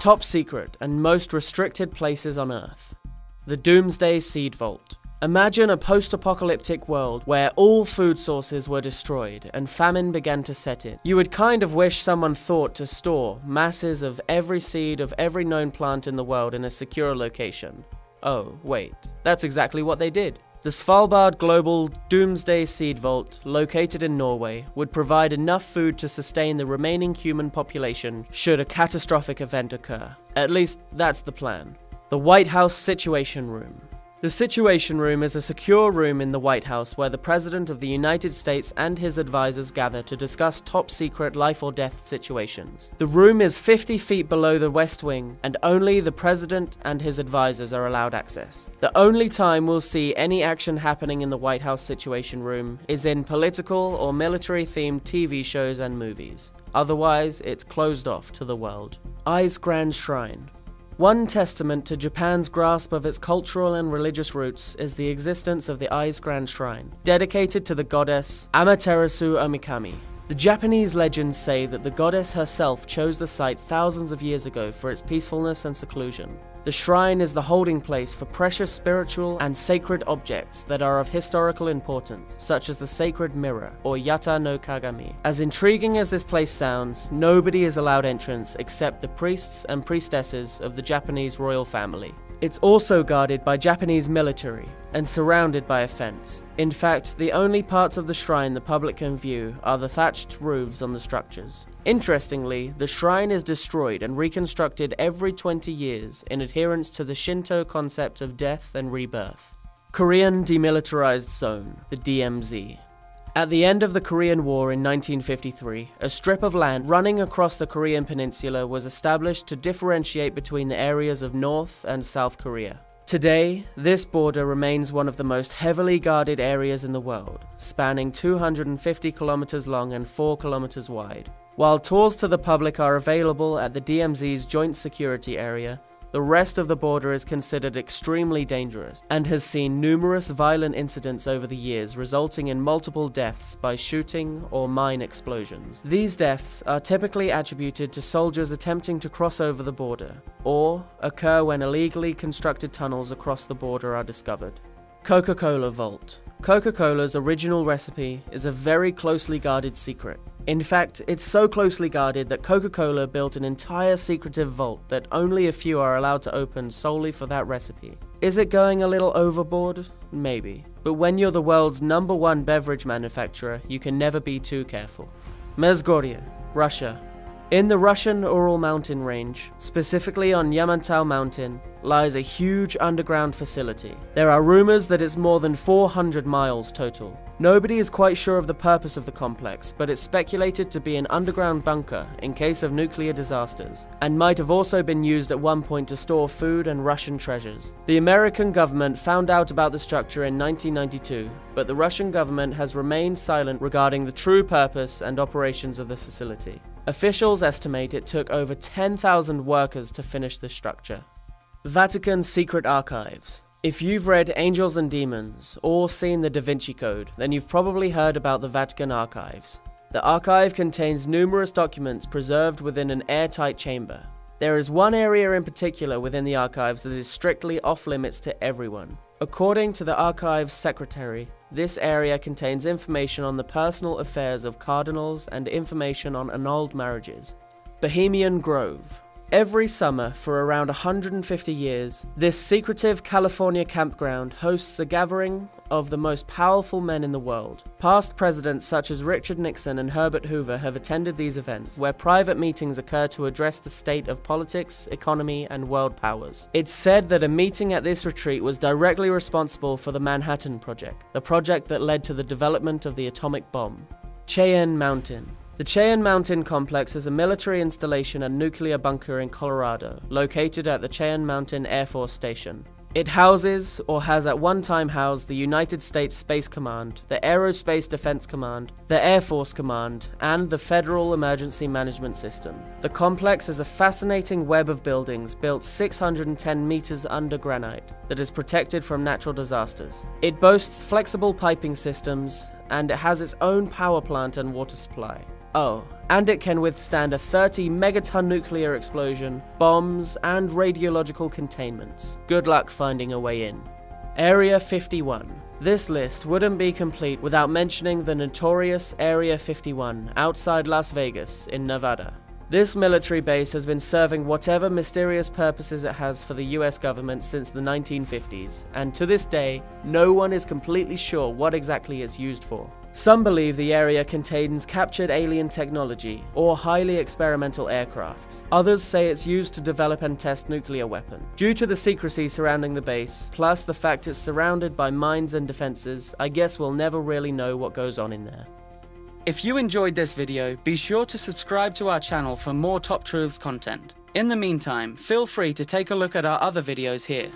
Top secret and most restricted places on Earth. The Doomsday Seed Vault. Imagine a post-apocalyptic world where all food sources were destroyed and famine began to set in. You would kind of wish someone thought to store masses of every seed of every known plant in the world in a secure location. Oh, wait, that's exactly what they did. The Svalbard Global Doomsday Seed Vault, located in Norway, would provide enough food to sustain the remaining human population should a catastrophic event occur. At least, that's the plan. The White House Situation Room. The Situation Room is a secure room in the White House where the President of the United States and his advisors gather to discuss top-secret life-or-death situations. The room is 50 feet below the West Wing, and only the President and his advisors are allowed access. The only time we'll see any action happening in the White House Situation Room is in political or military-themed TV shows and movies. Otherwise, it's closed off to the world. Ai's Grand Shrine. One testament to Japan's grasp of its cultural and religious roots is the existence of the Ai's Grand Shrine, dedicated to the goddess Amaterasu Omikami. The Japanese legends say that the goddess herself chose the site thousands of years ago for its peacefulness and seclusion. The shrine is the holding place for precious spiritual and sacred objects that are of historical importance, such as the sacred mirror, or Yata no Kagami. As intriguing as this place sounds, nobody is allowed entrance except the priests and priestesses of the Japanese royal family. It's also guarded by Japanese military and surrounded by a fence. In fact, the only parts of the shrine the public can view are the thatched roofs on the structures. Interestingly, the shrine is destroyed and reconstructed every 20 years in adherence to the Shinto concept of death and rebirth. Korean Demilitarized Zone, the DMZ. At the end of the Korean War in 1953, a strip of land running across the Korean peninsula was established to differentiate between the areas of North and South Korea. Today, this border remains one of the most heavily guarded areas in the world, spanning 250 kilometers long and 4 kilometers wide. While tours to the public are available at the DMZ's Joint Security Area, the rest of the border is considered extremely dangerous and has seen numerous violent incidents over the years, resulting in multiple deaths by shooting or mine explosions. These deaths are typically attributed to soldiers attempting to cross over the border, or occur when illegally constructed tunnels across the border are discovered. Coca-Cola Vault. Coca-Cola's original recipe is a very closely guarded secret. In fact, it's so closely guarded that Coca-Cola built an entire secretive vault that only a few are allowed to open solely for that recipe. Is it going a little overboard? Maybe. But when you're the world's #1 beverage manufacturer, you can never be too careful. Mezgorye, Russia. In the Russian Ural mountain range, specifically on Yamantau Mountain, lies a huge underground facility. There are rumors that it's more than 400 miles total. Nobody is quite sure of the purpose of the complex, but it's speculated to be an underground bunker in case of nuclear disasters, and might have also been used at one point to store food and Russian treasures. The American government found out about the structure in 1992, but the Russian government has remained silent regarding the true purpose and operations of the facility. Officials estimate it took over 10,000 workers to finish the structure. Vatican Secret Archives. If you've read Angels and Demons or seen the Da Vinci Code, then you've probably heard about the Vatican Archives. The archive contains numerous documents preserved within an airtight chamber. There is one area in particular within the archives that is strictly off-limits to everyone. According to the archive's secretary, this area contains information on the personal affairs of cardinals and information on annulled marriages. Bohemian Grove. Every summer, for around 150 years, this secretive California campground hosts a gathering of the most powerful men in the world. Past presidents such as Richard Nixon and Herbert Hoover have attended these events, where private meetings occur to address the state of politics, economy, and world powers. It's said that a meeting at this retreat was directly responsible for the Manhattan Project, the project that led to the development of the atomic bomb. Cheyenne Mountain. The Cheyenne Mountain Complex is a military installation and nuclear bunker in Colorado, located at the Cheyenne Mountain Air Force Station. It houses, or has at one time housed, the United States Space Command, the Aerospace Defense Command, the Air Force Command, and the Federal Emergency Management System. The complex is a fascinating web of buildings built 610 meters under granite that is protected from natural disasters. It boasts flexible piping systems, and it has its own power plant and water supply. Oh, and it can withstand a 30 megaton nuclear explosion, bombs, and radiological containments. Good luck finding a way in. Area 51. This list wouldn't be complete without mentioning the notorious Area 51 outside Las Vegas in Nevada. This military base has been serving whatever mysterious purposes it has for the US government since the 1950s, and to this day, no one is completely sure what exactly it's used for. Some believe the area contains captured alien technology or highly experimental aircrafts. Others say it's used to develop and test nuclear weapons. Due to the secrecy surrounding the base, plus the fact it's surrounded by mines and defenses, I guess we'll never really know what goes on in there. If you enjoyed this video, be sure to subscribe to our channel for more Top Truths content. In the meantime, feel free to take a look at our other videos here.